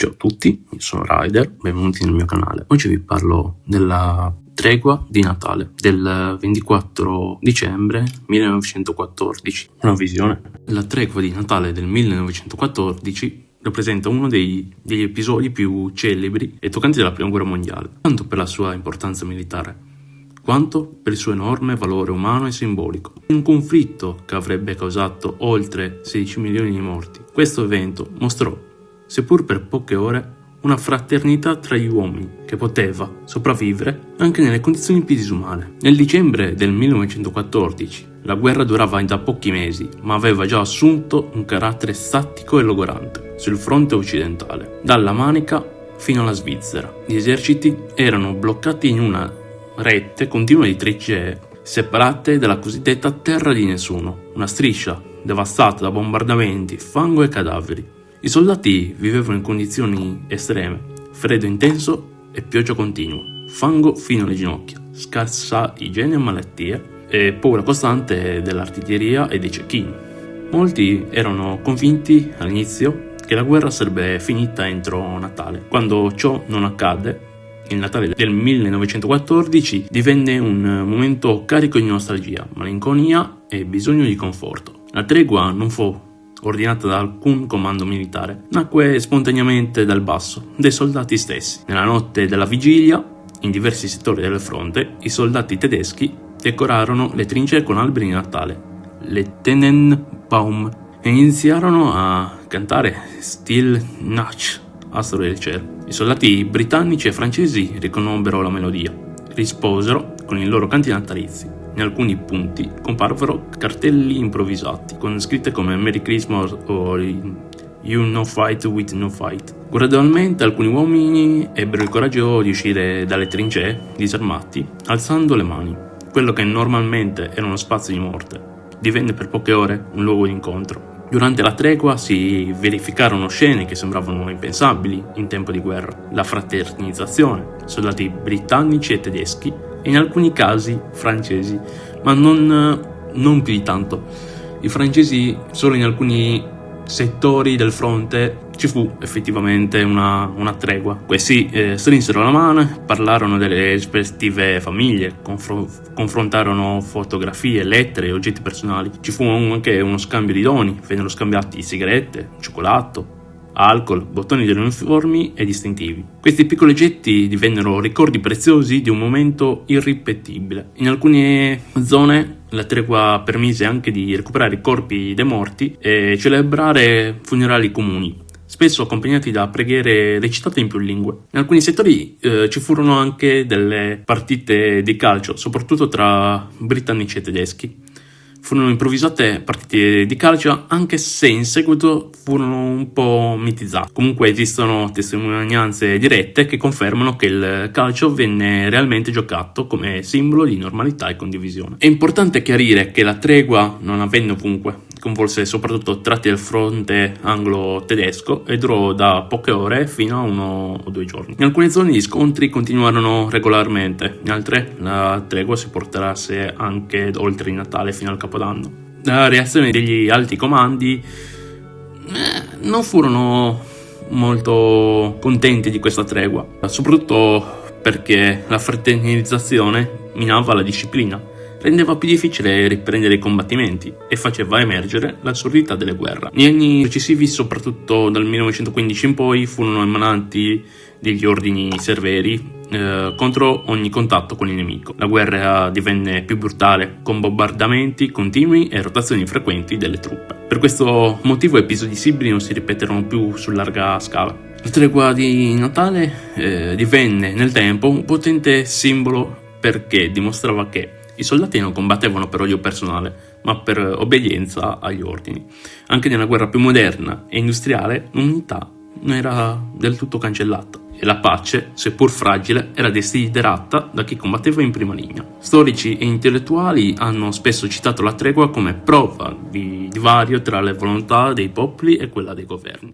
Ciao a tutti, io sono Ryder, benvenuti nel mio canale. Oggi vi parlo della tregua di Natale del 24 dicembre 1914. Una visione. La tregua di Natale del 1914 rappresenta uno degli episodi più celebri e toccanti della Prima Guerra Mondiale, tanto per la sua importanza militare, quanto per il suo enorme valore umano e simbolico. In un conflitto che avrebbe causato oltre 16 milioni di morti, questo evento mostrò, seppur per poche ore, una fraternità tra gli uomini che poteva sopravvivere anche nelle condizioni più disumane. Nel dicembre del 1914 la guerra durava da pochi mesi, ma aveva già assunto un carattere statico e logorante sul fronte occidentale, dalla Manica fino alla Svizzera. Gli eserciti erano bloccati in una rete continua di trincee separate dalla cosiddetta terra di nessuno, una striscia devastata da bombardamenti, fango e cadaveri. I soldati vivevano in condizioni estreme, freddo intenso e pioggia continua, fango fino alle ginocchia, scarsa igiene e malattie e paura costante dell'artiglieria e dei cecchini. Molti erano convinti all'inizio che la guerra sarebbe finita entro Natale. Quando ciò non accadde, il Natale del 1914 divenne un momento carico di nostalgia, malinconia e bisogno di conforto. La tregua non fu ordinata da alcun comando militare, nacque spontaneamente dal basso, dei soldati stessi. Nella notte della vigilia, in diversi settori del fronte, i soldati tedeschi decorarono le trincee con alberi di Natale, le Tannenbaum, e iniziarono a cantare Stille Nacht, Astro del cielo. I soldati britannici e francesi riconobbero la melodia, risposero con i loro canti natalizi. In alcuni punti comparvero cartelli improvvisati con scritte come Merry Christmas o You No Fight with No Fight. Gradualmente alcuni uomini ebbero il coraggio di uscire dalle trincee disarmati, alzando le mani. Quello che normalmente era uno spazio di morte divenne per poche ore un luogo di incontro. Durante la tregua si verificarono scene che sembravano impensabili in tempo di guerra. La fraternizzazione, soldati britannici e tedeschi, e in alcuni casi francesi, ma non più di tanto. I francesi solo in alcuni settori del fronte ci fu effettivamente una tregua. Questi strinsero la mano, parlarono delle rispettive famiglie, confrontarono fotografie, lettere e oggetti personali. Ci fu anche uno scambio di doni, vennero scambiati sigarette, cioccolato, alcol, bottoni degli uniformi e distintivi. Questi piccoli oggetti divennero ricordi preziosi di un momento irripetibile. In alcune zone la tregua permise anche di recuperare i corpi dei morti e celebrare funerali comuni, spesso accompagnati da preghiere recitate in più lingue. In alcuni settori ci furono anche delle partite di calcio, soprattutto tra britannici e tedeschi. Furono improvvisate partite di calcio, anche se in seguito furono un po' mitizzate. Comunque esistono testimonianze dirette che confermano che il calcio venne realmente giocato come simbolo di normalità e condivisione. È importante chiarire che la tregua non avvenne ovunque, coinvolse soprattutto tratti del fronte anglo-tedesco e durò da poche ore fino a 1 o 2 giorni. In alcune zone gli scontri continuarono regolarmente, in altre la tregua si portasse anche oltre il Natale fino al Capodanno. La reazione degli alti comandi non furono molto contenti di questa tregua, soprattutto perché la fraternizzazione minava la disciplina, rendeva più difficile riprendere i combattimenti e faceva emergere l'assurdità delle guerre. Negli anni successivi, soprattutto dal 1915 in poi, furono emanati degli ordini severi contro ogni contatto con il nemico. La guerra divenne più brutale, con bombardamenti continui e rotazioni frequenti delle truppe. Per questo motivo episodi simili non si ripeterono più su larga scala. La tregua di Natale divenne nel tempo un potente simbolo perché dimostrava che i soldati non combattevano per odio personale, ma per obbedienza agli ordini. Anche nella guerra più moderna e industriale, l'unità non era del tutto cancellata e la pace, seppur fragile, era desiderata da chi combatteva in prima linea. Storici e intellettuali hanno spesso citato la tregua come prova di divario tra le volontà dei popoli e quella dei governi.